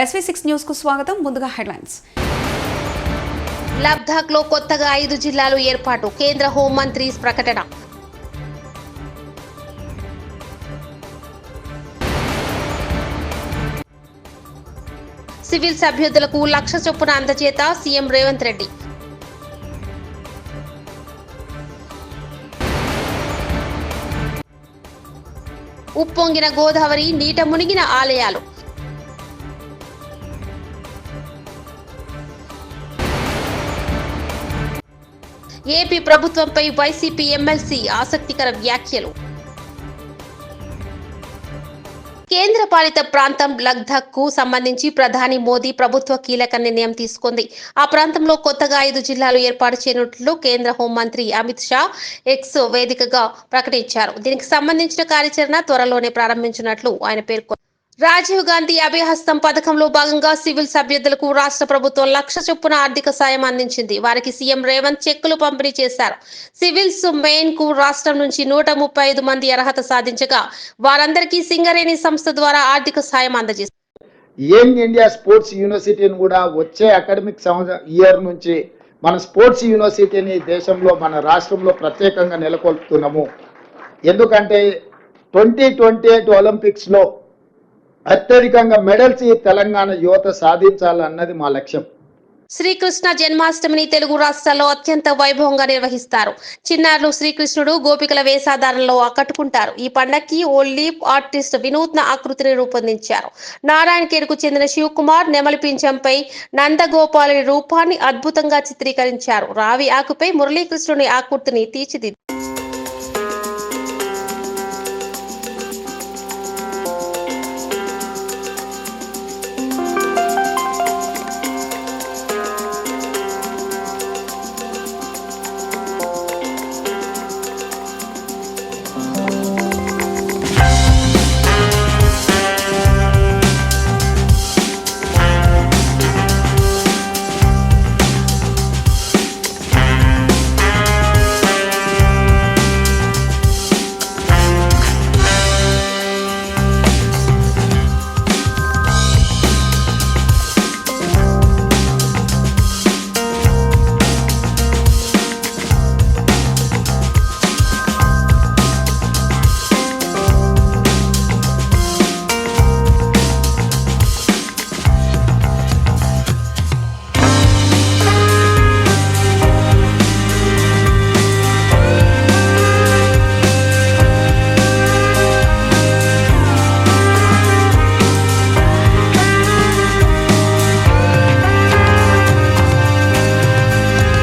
SV6 news కు స్వాగతం. ముందుగా హెడ్లైన్స్. లబ్ధాక్ లో కొత్తగా 5 జిల్లాలు ఏర్పాటు, కేంద్ర హోంమంత్రి ప్రకటన. సివిల్స్ అభ్యర్థులకు 1,00,000 చొప్పున అందజేత సీఎం రేవంత్ రెడ్డి. ఉప్పొంగిన గోదావరి, నీట మునిగిన ఆలయాలు. ఏపీ ప్రభుత్వంపై వైసీపీ ఎమ్మెల్సీ ఆసక్తికర వ్యాఖ్యలు. కేంద్ర పాలిత ప్రాంతం లద్దాఖ్ కు సంబంధించి ప్రధాని మోదీ ప్రభుత్వ కీలక నిర్ణయం తీసుకుంది. ఆ ప్రాంతంలో కొత్తగా 5 జిల్లాలు ఏర్పాటు చేయనున్నట్లు కేంద్ర హోంమంత్రి అమిత్ షా ఎక్స్ వేదికగా ప్రకటించారు. దీనికి సంబంధించిన కార్యాచరణ త్వరలోనే ప్రారంభించినట్లు ఆయన పేర్కొన్నారు. రాజీవ్ గాంధీ అభయహస్తం పథకంలో భాగంగా సివిల్స్ అభ్యర్థులకు రాష్ట్ర ప్రభుత్వం 1,00,000 చొప్పున ఆర్థిక సాయం అందించింది. వారికి సీఎం రేవంత్ చెక్కులు పంపిణీ చేశారు. సివిల్స్ మెయిన్ కు రాష్ట్రం నుంచి 135 మంది అర్హత సాధించగా వారందరికీ సింగరేణి సంస్థ ద్వారా ఆర్థిక సాయం అందజేశారు. యంగ్ ఇండియా స్పోర్ట్స్ యూనివర్సిటీని కూడా వచ్చే అకాడమిక్ ఇయర్ నుంచి మన స్పోర్ట్స్ యూనివర్సిటీని దేశంలో మన రాష్ట్రంలో ప్రత్యేకంగా నెలకొల్పుతున్నాము. ఎందుకంటే 2028 ఒలింపిక్స్లో అత్యధికంగా మెడల్స్ ఈ తెలంగాణ యువత సాధించాలన్నది మా లక్ష్యం. శ్రీకృష్ణ జన్మాష్టమిని తెలుగు రాష్ట్రాల్లో అత్యంత వైభవంగా నిర్వహిస్తారు. చిన్నారులు శ్రీకృష్ణుడు గోపికల వేషధారణలో ఆకట్టుకుంటారు. ఈ పండక్కి ఓ లీప్ ఆర్టిస్ట్ వినూత్న ఆకృతిని రూపొందించారు. నారాయణఖేడ్కు చెందిన శివకుమార్ నెమలి పింఛంపై నందగోపాలుని రూపాన్ని అద్భుతంగా చిత్రీకరించారు. రావి ఆకుపై మురళీకృష్ణుని ఆకృతిని తీర్చిదిద్దారు.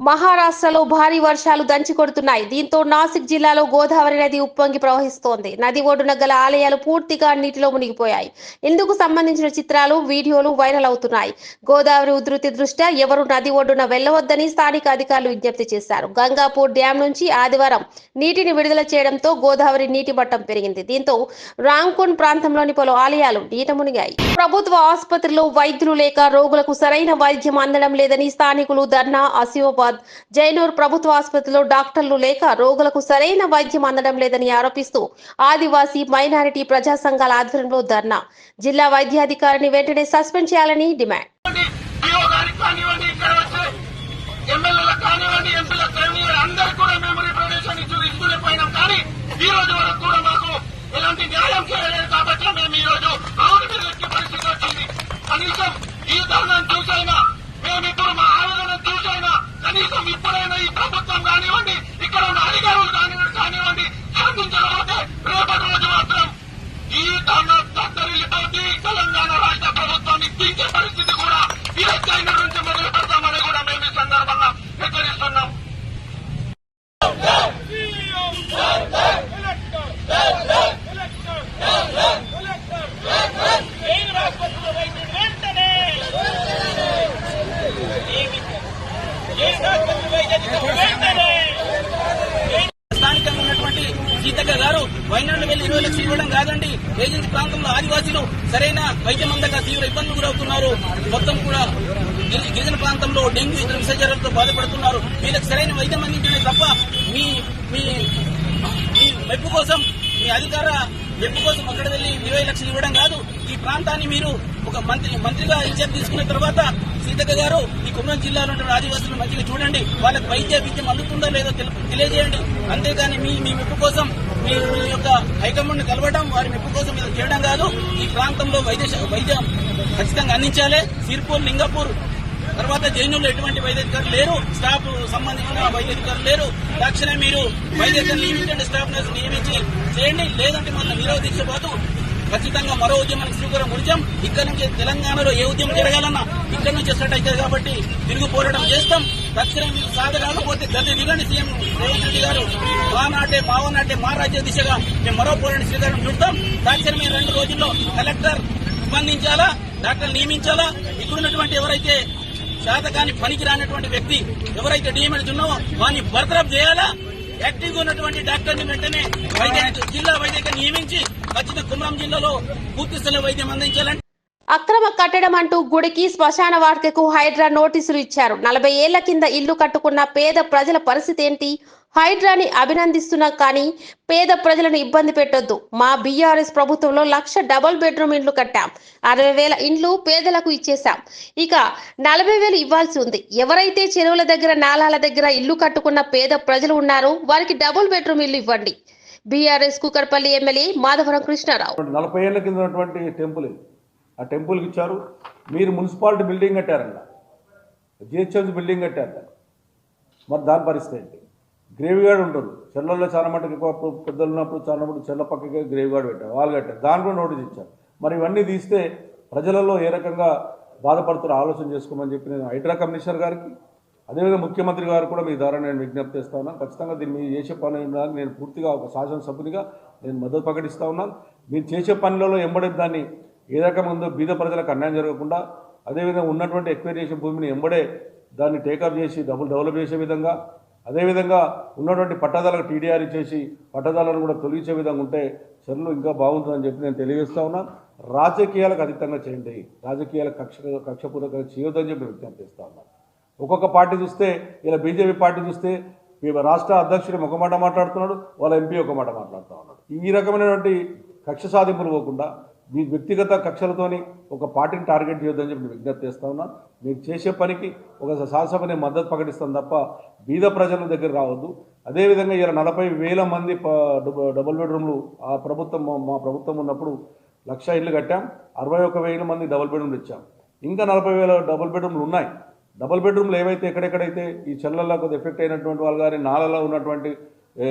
మహారాష్ట్రలో భారీ వర్షాలు దంచి కొడుతున్నాయి. దీంతో నాసిక్ జిల్లాలో గోదావరి నది ఉప్పొంగి ప్రవహిస్తోంది. నది ఒడ్డున గల ఆలయాలు పూర్తిగా నీటిలో మునిగిపోయాయి. ఇందుకు సంబంధించిన చిత్రాలు, వీడియోలు వైరల్ అవుతున్నాయి. గోదావరి ఉధృతి దృష్ట్యా ఎవరు నది ఒడ్డున వెళ్లవద్దని స్థానిక అధికారులు విజ్ఞప్తి చేశారు. గంగాపూర్ డ్యాం నుంచి ఆదివారం నీటిని విడుదల చేయడంతో గోదావరి నీటి మట్టం పెరిగింది. దీంతో రాంకున్ ప్రాంతంలోని పలు ఆలయాలు నీట మునిగాయి. ప్రభుత్వ ఆసుపత్రిలో వైద్యులు లేక రోగులకు సరైన వైద్యం అందడం లేదని స్థానికులు ధర్నా. ఆసిఫాబాద్ జైనూర్ ప్రభుత్వ ఆసుపత్రిలో డాక్టర్లు లేక రోగులకు సరైన వైద్యం అందడం లేదని ఆరోపిస్తూ ఆదివాసీ మైనారిటీ ప్రజా సంఘాల ఆధ్వర్యంలో ధర్నా. జిల్లా వైద్యాధికారిని వెంటనే సస్పెండ్ చేయాలని డిమాండ్. కనీసం ఇప్పుడైనా ఈ ప్రభుత్వం కానివ్వండి, ఇక్కడ ఉన్న అధికారులు కానివ్వండి స్పందించకపోతే రేపటి రోజు మాత్రం ఈ తొందరలిపోతే తెలంగాణ రాష్ట్ర ప్రభుత్వాన్ని తీర్చే పరిస్థితి కూడా ఈ చైనా నుంచి మొదలు పెడతామని కూడా మేము ఈ సందర్భంగా హెచ్చరిస్తున్నాం. స్థానికంగా ఉన్నటువంటి సీతక్క గారు వైనాడు వెళ్లి 20 లక్షలు ఇవ్వడం కాదండి. ఏజెన్సీ ప్రాంతంలో ఆదివాసీలు సరైన వైద్యం అందక తీవ్ర ఇబ్బందులు గురవుతున్నారు. మొత్తం కూడా గిరిజన ప్రాంతంలో డెంగ్యూ ఇతర విషజ్వరాలతో బాధపడుతున్నారు. వీళ్ళకి సరైన వైద్యం అందించడమే తప్ప మీ మెప్పు కోసం, మీ అధికార మెప్పు కోసం అక్కడ వెళ్లి 20 లక్షలు ఇవ్వడం కాదు. ఈ ప్రాంతాన్ని మీరు ఒక మంత్రిగా ఇన్ఛార్జ్ తీసుకున్న తర్వాత సీతక్క గారు ఈ కుమ్రం జిల్లాలో ఉన్న ఆదివాసులను మంచిగా చూడండి, వాళ్ళకి వైద్య విద్యం అందుతుందో లేదో తెలియజేయండి. అంతేగాని మీ మెప్పు కోసం మీరు మీ యొక్క హైకమాండ్ కలవడం, వారి మెప్పు కోసం మీరు చేయడం కాదు. ఈ ప్రాంతంలో వైద్యం ఖచ్చితంగా అందించాలి. సిర్పూర్, లింగపూర్ తర్వాత జైనుల్లో ఎటువంటి వైద్యాధికారులు లేరు, స్టాఫ్ సంబంధించిన వైద్యాధికారులు లేరు. తక్షణమే మీరు వైద్యాధికారులు నియమించండి, స్టాఫ్ నర్సు నియమించి చేయండి. లేదంటే మన నిరోధీక్ష పోతూ ఖచ్చితంగా మరో ఉద్యమానికి శ్రీకారం చుడతాం. ఇక్కడ నుంచి తెలంగాణలో ఏ ఉద్యమం జరగాలన్నా ఇక్కడ నుంచి స్టార్ట్ అవుతుంది కాబట్టి తిరుగు పోరాటం చేస్తాం. తక్షణం మీరు సాగరాకపోతే గద్దె దిగండి. సీఎం రేవంత్ రెడ్డి గారు మావనాటే మా రాజ్య దిశగా మేము మరో పోరాటం శ్రీకారం చుడతాం. తక్షణమే 2 రోజుల్లో కలెక్టర్ స్పందించాలా, డాక్టర్ నియమించాలా. ఇక్కడున్నటువంటి ఎవరైతే శాతకాన్ని పనికి రానటువంటి వ్యక్తి ఎవరైతే డిఎంఎడ్ ఉన్నావో వారిని బర్తరఫ్ చేయాలా. యాక్టివ్గా ఉన్నటువంటి డాక్టర్ని వెంటనే జిల్లా వైద్యంగా నియమించి ఖచ్చితంగా కుమ్రం జిల్లాలో పూర్తి స్థాయి వైద్యం అందించాలంటే అక్రమ కట్టడం అంటూ గుడికి శ్మశాన వాటికకు హైడ్రా నోటీసులు ఇచ్చారు. 40 ఏళ్ల కింద ఇల్లు కట్టుకున్న పేద ప్రజల పరిస్థితి ఏంటి? హైడ్రాని అభినందిస్తున్నా కానీ పేద ప్రజలను ఇబ్బంది పెట్టొద్దు. మా బీఆర్ఎస్ ప్రభుత్వంలో 1,00,000 డబుల్ బెడ్రూమ్ ఇండ్లు కట్టాం. 60,000 ఇండ్లు పేదలకు ఇచ్చేశాం. ఇక 40,000 ఇవ్వాల్సి ఉంది. ఎవరైతే చెరువుల దగ్గర, నాలాల దగ్గర ఇల్లు కట్టుకున్న పేద ప్రజలు ఉన్నారో వారికి డబుల్ బెడ్రూమ్ ఇల్లు ఇవ్వండి. బీఆర్ఎస్ కుకట్పల్లి ఎమ్మెల్యే మాధవరం కృష్ణారావు. 40 ఏళ్ల కింద ఉన్నటువంటి టెంపుల్, ఆ టెంపుల్కి ఇచ్చారు. మీరు మున్సిపాలిటీ బిల్డింగ్ కట్టారంట, జిహెచ్ఎంసీ బిల్డింగ్ కట్టారు. మరి దాని పరిస్థితి ఏంటి? గ్రేవ్ గార్డ్ ఉంటుంది. చెర్లలో చాలా మటుకు పెద్దలు ఉన్నప్పుడు చాలా మటుకు చెర్ల పక్కకే గ్రేవ్ గార్డ్ పెట్టారు, వాళ్ళు కట్టారు. దాని కూడా నోటీస్ ఇచ్చారు. మరి ఇవన్నీ తీస్తే ప్రజలలో ఏ రకంగా బాధపడుతారో ఆలోచన చేసుకోమని చెప్పి నేను హైడ్రా కమిషనర్ గారికి, అదేవిధంగా ముఖ్యమంత్రి గారు కూడా మీ ద్వారా నేను విజ్ఞప్తి చేస్తా ఉన్నాను. ఖచ్చితంగా దీన్ని మీరు చేసే పని నేను పూర్తిగా ఒక శాసనసభ్యునిగా నేను మద్దతు ప్రకటిస్తూ ఉన్నాను. మీరు చేసే పనులలో ఎంబడే దాన్ని ఏ రకంగా ఉందో బీద ప్రజలకు అన్యాయం జరగకుండా, అదేవిధంగా ఉన్నటువంటి ఎక్వైర్ చేసిన భూమిని ఎంబడే దాన్ని టేకప్ చేసి డెవలప్ చేసే విధంగా, అదేవిధంగా ఉన్నటువంటి పట్టదాలకు టీడీఆర్ ఇచ్చేసి పట్టదాలను కూడా తొలగించే విధంగా ఉంటే చర్యలు ఇంకా బాగుంటుందని చెప్పి నేను తెలియజేస్తా ఉన్నాను. రాజకీయాలకు అతీతంగా చేయండి, రాజకీయాలకు కక్షపూర్వకంగా చేయొద్దని చెప్పి విజ్ఞప్తి చేస్తా ఉన్నాను. ఒక్కొక్క పార్టీ చూస్తే, ఇలా బీజేపీ పార్టీ చూస్తే రాష్ట్ర అధ్యక్షుడు ఒక మాట మాట్లాడుతున్నాడు, వాళ్ళ ఎంపీ ఒక మాట మాట్లాడుతూ ఉన్నాడు. ఈ రకమైనటువంటి కక్ష సాధింపులు పోకుండా మీ వ్యక్తిగత కక్షలతోని ఒక పార్టీని టార్గెట్ చేయొద్దని చెప్పి విజ్ఞప్తి చేస్తా ఉన్నాను. మీరు చేసే పనికి ఒక శాసనసభ నేను మద్దతు ప్రకటిస్తాను తప్ప బీద ప్రజల దగ్గర రావద్దు. అదేవిధంగా ఇలా 40,000 మంది డబుల్ బెడ్రూమ్లు మా ప్రభుత్వం ఉన్నప్పుడు 1,00,000 ఇళ్ళు కట్టాం. 61,000 మంది డబుల్ బెడ్రూమ్లు ఇచ్చాం. ఇంకా 40,000 డబుల్ బెడ్రూమ్లు ఉన్నాయి. డబుల్ బెడ్రూమ్లు ఏవైతే ఎక్కడెక్కడైతే ఈ చెల్లల్లో కొద్దిగా ఎఫెక్ట్ అయినటువంటి వాళ్ళు కానీ, నాలలో ఉన్నటువంటి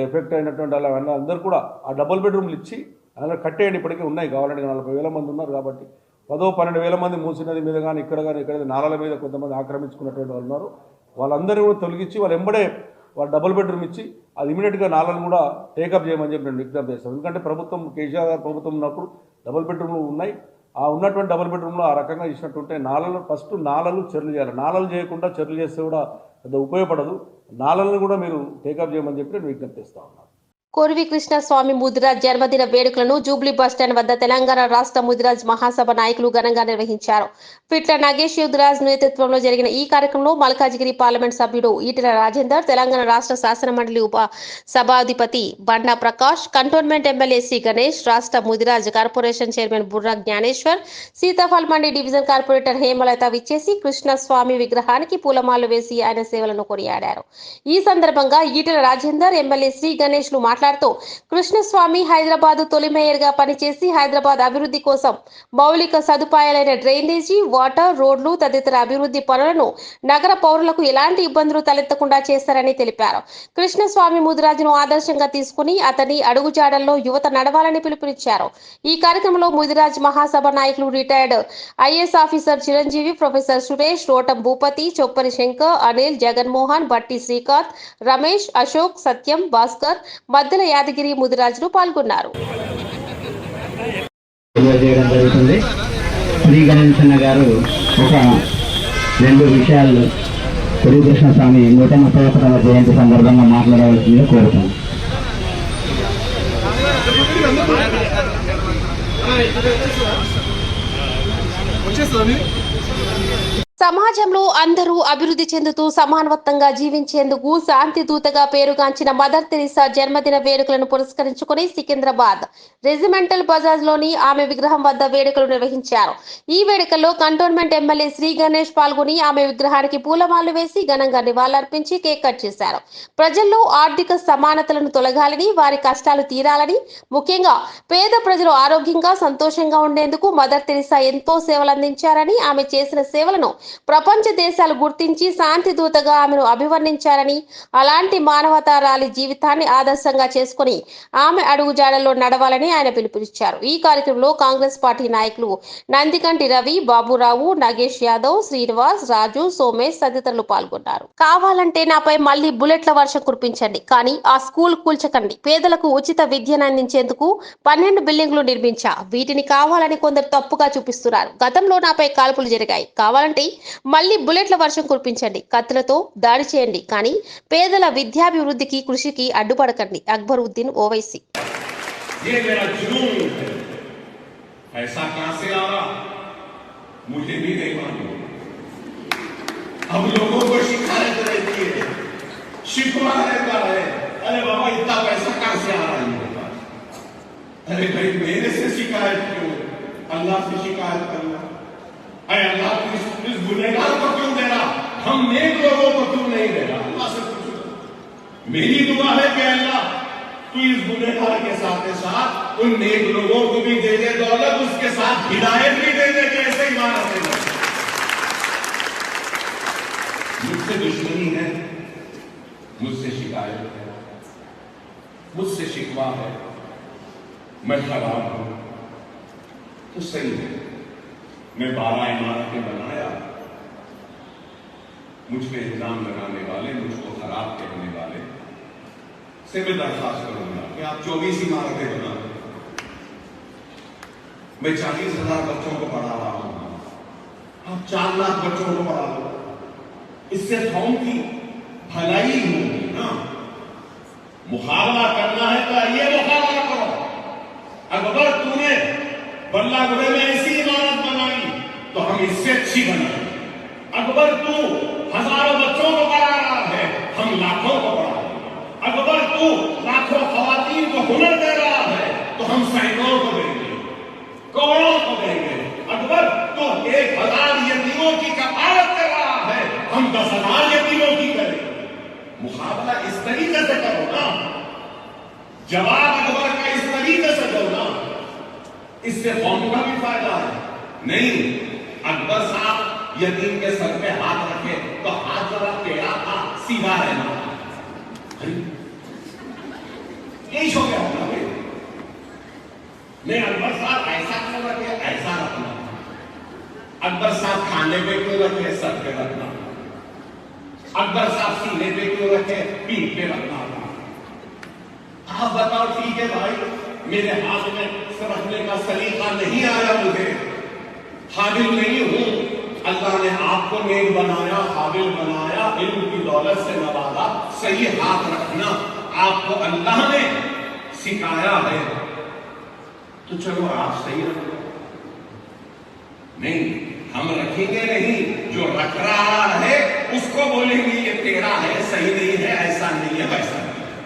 ఎఫెక్ట్ అయినటువంటి వాళ్ళు అందరూ కూడా ఆ డబుల్ బెడ్రూమ్లు ఇచ్చి అలా కట్టేయండి. ఇప్పటికీ ఉన్నాయి, కావాలంటే 40,000 మంది ఉన్నారు కాబట్టి 10-12,000 మంది మూసినది మీద కానీ ఇక్కడ నాలాల మీద కొంతమంది ఆక్రమించుకున్నటువంటి వాళ్ళు ఉన్నారు. వాళ్ళందరూ కూడా తొలగించి వాళ్ళు ఎంబడే వాళ్ళు డబుల్ బెడ్రూమ్ ఇచ్చి అది ఇమీడియట్గా నాలను కూడా టేకప్ చేయమని చెప్పి నేను విజ్ఞప్తి చేస్తాను. ఎందుకంటే కేసీఆర్ గారు ప్రభుత్వం ఉన్నప్పుడు డబుల్ బెడ్రూమ్లు ఉన్నాయి. ఆ ఉన్నటువంటి డబుల్ బెడ్రూమ్లో ఆ రకంగా ఇచ్చినట్టుంటే ఫస్ట్ నాలలు చెర్లు చేయాలి. నాలలు చేయకుండా చెర్లు చేస్తే కూడా పెద్ద ఉపయోగపడదు. నాలలను కూడా మీరు టేకప్ చేయమని చెప్పి నేను విజ్ఞప్తి చేస్తా ఉన్నాను. కోరివి కృష్ణస్వామి ముదిరాజ్ జన్మదిన వేడుకలను జూబ్లీ బస్టాండ్ వద్ద తెలంగాణ రాష్ట్ర ముదిరాజ్ మహాసభ నాయకులు ఘనంగా నిర్వహించారు. పిట్ల నాగేష్ యువరాజ్ నేతృత్వంలో జరిగిన ఈ కార్యక్రమంలో మల్కాజిగిరి పార్లమెంట్ సభ్యుడు ఈటెల రాజేందర్, తెలంగాణ రాష్ట్ర శాసన మండలి ఉప సభాధిపతి Banda Prakash, cantonment MLA C Ganesh, రాష్ట్ర Mudiraj corporation chairman Burra Gnaneshwar, Sitaphal Mandi division corporator Hemalatha విచ్చేసి కృష్ణస్వామి విగ్రహానికి పూలమాలలు వేసి ఆయన సేవలను కొనియాడారు. ఈ సందర్భంగా ఈటెల రాజేందర్, ఎమ్మెల్యే శ్రీ గణేష్ లు మాట్లాడుతూ కృష్ణస్వామి హైదరాబాద్ తొలి మేయర్ గా పనిచేసి హైదరాబాద్ అభివృద్ధి కోసం మౌలిక సదుపాయాలైన డ్రైనేజీ, వాటర్, రోడ్లు తదితర అభివృద్ధి పనులను నగర పౌరులకు ఎలాంటి ఇబ్బందులు తలెత్తకుండా చేస్తారని తెలిపారు. కృష్ణస్వామి ముదిరాజును ఆదర్శంగా తీసుకుని అతని అడుగుజాడల్లో యువత నడవాలని పిలుపునిచ్చారు. ఈ కార్యక్రమంలో ముదిరాజ్ మహాసభ నాయకులు retired IAS officer Chiranjeevi, professor Suresh, Rotam Bhupathi, Choppari Shankar, Anil, Jaganmohan, Batti Srikanth, Ramesh, Ashok, సత్యం, భాస్కర్, మద్దెల యాదగిరి ముదిరాజులు పాల్గొన్నారు. శ్రీ గణేశన్న గారు ఒక 2 విషయాలు కోరివి కృష్ణస్వామి 131వ జయంతి సందర్భంగా మాట్లాడవలసిందిగా కోరుతాను. సమాజంలో అందరూ అభివృద్ధి చెందుతూ సమానత్వంగా జీవించేందుకు శాంతి దూతగా పేరుగాంచిన మదర్ తెరీసా జన్మదిన వేడుకలను పురస్కరించుకుని సికింద్రాబాద్ రెజిమెంటల్ బజార్లోని ఆమె విగ్రహం వద్ద వేడుకలు నిర్వహించారు. ఈ వేడుకల్లో కంటోన్మెంట్ ఎమ్మెల్యే శ్రీ గణేష్ పాల్గొని ఆమె విగ్రహానికి పూలమాలలు వేసి ఘనంగా నివాళులర్పించి కేక్ కట్ చేశారు. ప్రజల్లో ఆర్థిక సమానతలను తొలగాలని, వారి కష్టాలు తీరాలని, ముఖ్యంగా పేద ప్రజలు ఆరోగ్యంగా సంతోషంగా ఉండేందుకు మదర్ తెరీసా ఎంతో సేవలందించారని, ఆమె చేసిన సేవలను ప్రపంచ దేశాలు గుర్తించి శాంతి దూతగా ఆమెను అభివర్ణించారని, అలాంటి మానవతారాలి జీవితాన్ని ఆదర్శంగా చేసుకుని ఆమె అడుగుజాడల్లో నడవాలని ఆయన పిలుపునిచ్చారు. ఈ కార్యక్రమంలో కాంగ్రెస్ పార్టీ నాయకులు నందికంటి రవి, బాబురావు, నాగేష్ యాదవ్, శ్రీనివాస్, రాజు, సోమేష్ తదితరులు పాల్గొన్నారు. కావాలంటే నాపై మళ్లీ బుల్లెట్ల వర్షం కురిపించండి, కానీ ఆ స్కూల్ కూల్చకండి. పేదలకు ఉచిత విద్యను అందించేందుకు 12 బిల్డింగ్లు నిర్మించా. వీటిని కావాలని కొందరు తప్పుగా చూపిస్తున్నారు. గతంలో నాపై కాల్పులు జరిగాయి. కావాలంటే మళ్లీ బుల్లెట్ల వర్షం కురిపించండి, కత్తులతో దాడి చేయండి, కానీ పేదల విద్యాభివృద్ధికి కృషికి అడ్డుపడకండి. అక్బరుద్దీన్ ఓవైసీ. ऐसा कहां से आ रहा मुझे भी नहीं मालूम. अब लोगों को शिकायत रहती है, शिकवा रहता है, अरे बाबा इतना पैसा कहां से आ रहा है मेरे पास. अरे भाई मेरे से शिकायत क्यों, अल्लाह से शिकायत करना. अरे अल्लाह इस गुनहगार को क्यों दे रहा, हम नेक लोगों को क्यों नहीं दे रहा. अल्लाह से पूछो. मेरी दुआ है कि अल्लाह तू इस गुनहगार के साथ साथ उन नेक लोगों को भी दे दे दौलत, उसके साथ हिदायत भी दे दे कि ऐसे ही माना दे. मुझसे दुश्मनी है, मुझसे शिकायत है, मुझसे शिकवा है, मैं खराब हूं तो सही है. मैं 12 इमारतें बनाया, मुझ पे इल्जाम लगाने वाले, मुझको खराब कहने वाले से मैं दरखास्त करूंगा कि आप 24 इमारतें बना. मैं 40,000 बच्चों को पढ़ा रहा हूं, आप 4 लाख बच्चों को पढ़ा दो. इससे कौम की भलाई होगी ना. मुकाबला करना है तो ये मुकाबला करो. अकबर तूने बल्लागुड़े में ऐसी इमारत बनाई तो हम इससे अच्छी बनाए. अकबर तू हजारों बच्चों को पढ़ा रहा है, हम लाखों को पढ़ा रहे हैं. अकबर तू लाखों खवातीन को हुनर दे रहा है तो हम सैकड़ों को देंगे, करोड़ों को देंगे. अकबर तो 1,000 यतीमों की कफालत कर रहा है, हम 10,000 यतीमों की करें. मुकाबला इस तरीके से करो ना, जवाब अकबर का इस तरीके से दो ना, इससे कौम का भी फायदा है. नहीं, अकबर साहब यतीम के सर पे हाथ रखे तो हाथ जरा टेढ़ा था, सीधा है ना. यही हो गया होगा. नहीं, अकबर साहब ऐसा क्यों रखे, ऐसा रखना. अकबर साहब खाने पे क्यों रखे, सर पे रखना. अकबर साहब सीने पे क्यों रखे, पीठ पे रखना. आप बताओ. ठीक है भाई, मेरे हाथ में रखने का सलीका नहीं आया, मुझे काबिल नहीं हूं. अल्लाह ने आपको नेक बनाया, काबिल बनाया, इल्म की दौलत से नवाजा. सही हाथ रखना आपको अल्लाह ने सिखाया है, तो चलो आप सही रखो. नहीं, हम रखेंगे नहीं. जो रख रहा है उसको बोलेंगे ये तेरा है, सही नहीं है, ऐसा नहीं है, वैसा नहीं है.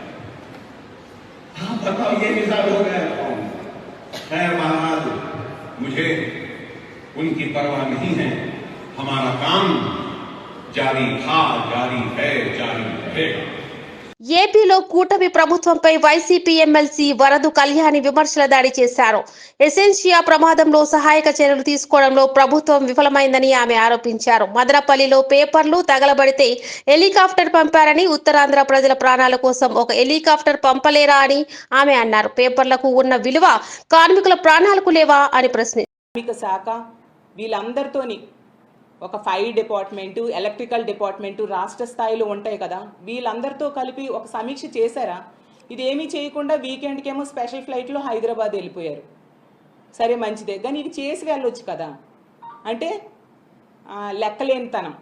हाँ बताओ, ये मिसाल हो गया. खैर महाराज, मुझे उनकी परवाह नहीं है. हमारा काम जारी था, जारी है, जारी रहेगा. ఏపీలో కూటమి ప్రభుత్వంపై వైసీపీ ఎమ్మెల్సీ వరదు కళ్యాణి విమర్శల దాడి చేశారు. ఎసెన్షియా ప్రమాదంలో సహాయక చర్యలు తీసుకోవడంలో ప్రభుత్వం విఫలమైందని ఆమె ఆరోపించారు. మదనపల్లిలో పేపర్లు తగలబడితే హెలికాప్టర్ పంపారని, ఉత్తరాంధ్ర ప్రజల ప్రాణాల కోసం ఒక హెలికాప్టర్ పంపలేరా అని ఆమె అన్నారు. పేపర్లకు ఉన్న విలువ కార్మికుల ప్రాణాలకు లేవా అని ప్రశ్నించారు. కార్మిక శాఖ వీళ్ళందరితోని ఒక ఫైర్ డిపార్ట్మెంటు, ఎలక్ట్రికల్ డిపార్ట్మెంటు రాష్ట్ర స్థాయిలో ఉంటాయి కదా, వీళ్ళందరితో కలిపి ఒక సమీక్ష చేశారా? ఇది ఏమీ చేయకుండా వీకెండ్కేమో స్పెషల్ ఫ్లైట్లో హైదరాబాద్ వెళ్ళిపోయారు. సరే మంచిదే, కానీ ఇది చేసి వెళ్ళొచ్చు కదా. అంటే లెక్కలేనితనం,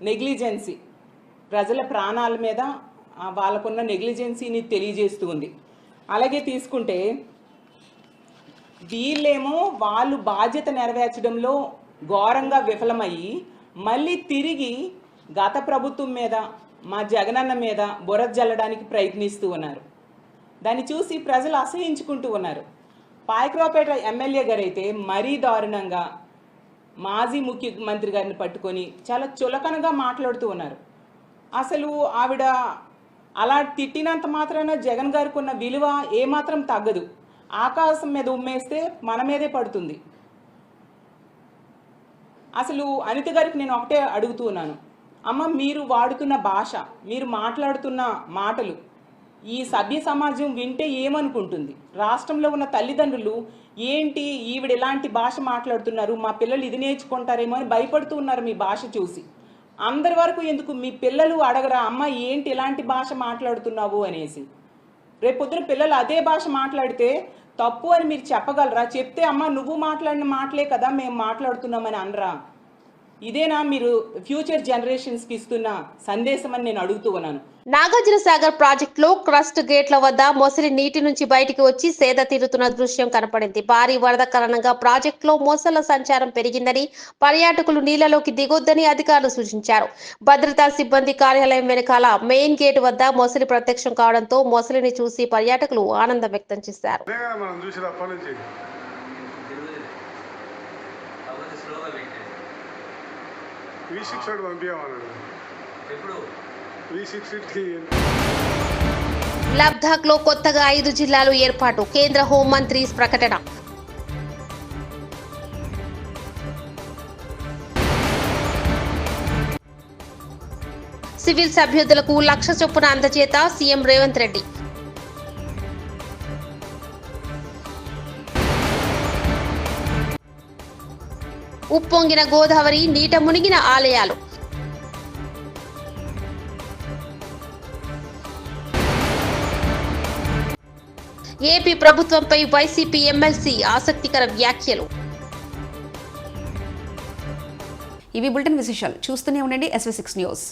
నెగ్లిజెన్సీ, ప్రజల ప్రాణాల మీద వాళ్ళకున్న నెగ్లిజెన్సీని తెలియజేస్తూ ఉంది. అలాగే తీసుకుంటే వీళ్ళేమో వాళ్ళు బాధ్యత నెరవేర్చడంలో ఘోరంగా విఫలమయ్యి మళ్ళీ తిరిగి గత ప్రభుత్వం మీద మా జగనన్న మీద బురద జల్లడానికి ప్రయత్నిస్తూ ఉన్నారు. దాన్ని చూసి ప్రజలు అసహించుకుంటూ ఉన్నారు. పాయకరావుపేట ఎమ్మెల్యే గారు అయితే మరీ దారుణంగా మాజీ ముఖ్యమంత్రి గారిని పట్టుకొని చాలా చులకనగా మాట్లాడుతూ ఉన్నారు. అసలు ఆవిడ అలా తిట్టినంత మాత్రాన జగన్ గారికి ఉన్న విలువ ఏమాత్రం తగ్గదు. ఆకాశం మీద ఉమ్మేస్తే మన మీదే పడుతుంది. అసలు అనిత గారికి నేను ఒకటే అడుగుతూ ఉన్నాను, అమ్మ మీరు వాడుతున్న భాష, మీరు మాట్లాడుతున్న మాటలు ఈ సభ్య సమాజం వింటే ఏమనుకుంటుంది? రాష్ట్రంలో ఉన్న తల్లిదండ్రులు ఏంటి ఈవిడ ఇలాంటి భాష మాట్లాడుతున్నారు, మా పిల్లలు ఇది నేర్చుకుంటారేమో అని భయపడుతూ ఉన్నారు మీ భాష చూసి. అందరి వరకు ఎందుకు మీ పిల్లలు అడగరా, అమ్మ ఏంటి ఇలాంటి భాష మాట్లాడుతున్నావు అనేసి? రేపొద్దున పిల్లలు అదే భాష మాట్లాడితే తప్పు అని మీరు చెప్పగలరా? చెప్తే అమ్మ నువ్వు మాట్లాడిన మాటలే కదా మేము మాట్లాడుతున్నామని అనరా? ఇదేనా మీరు ఫ్యూచర్ జనరేషన్స్కి ఇస్తున్న సందేశం అని నేను అడుగుతూ ఉన్నాను. నాగార్జున సాగర్ ప్రాజెక్టులో క్రస్ట్ గేట్ల వద్ద మొసలి నీటి నుంచి బయటికి వచ్చి సేద తీరుతున్న దృశ్యం కనపడింది. భారీ వరద కారణంగా ప్రాజెక్టులో మొసళ్ల సంచారం పెరిగిందని, పర్యాటకులు నీళ్లలోకి దిగొద్దని అధికారులు సూచించారు. భద్రతా సిబ్బంది కార్యాలయం వెనకాల మెయిన్ గేట్ వద్ద మొసలి ప్రత్యక్షం కావడంతో మొసలిని చూసి పర్యాటకులు ఆనందం వ్యక్తం చేశారు. లద్దాఖ్ లో కొత్తగా 5 జిల్లాలు ఏర్పాటు, కేంద్ర హోంమంత్రి ప్రకటన. సివిల్ సభ్యులకు 1,00,000 చొప్పున అందజేత సీఎం రేవంత్ రెడ్డి. ఉప్పొంగిన గోదావరి, నీట మునిగిన ఆలయాలు. ఏపీ ప్రభుత్వంపై వైసీపీ ఎమ్మెల్సీ ఆసక్తికర వ్యాఖ్యలు. ఇవి బులెటిన్ విశేషాలు. చూస్తూనే ఉండండి SV6 న్యూస్.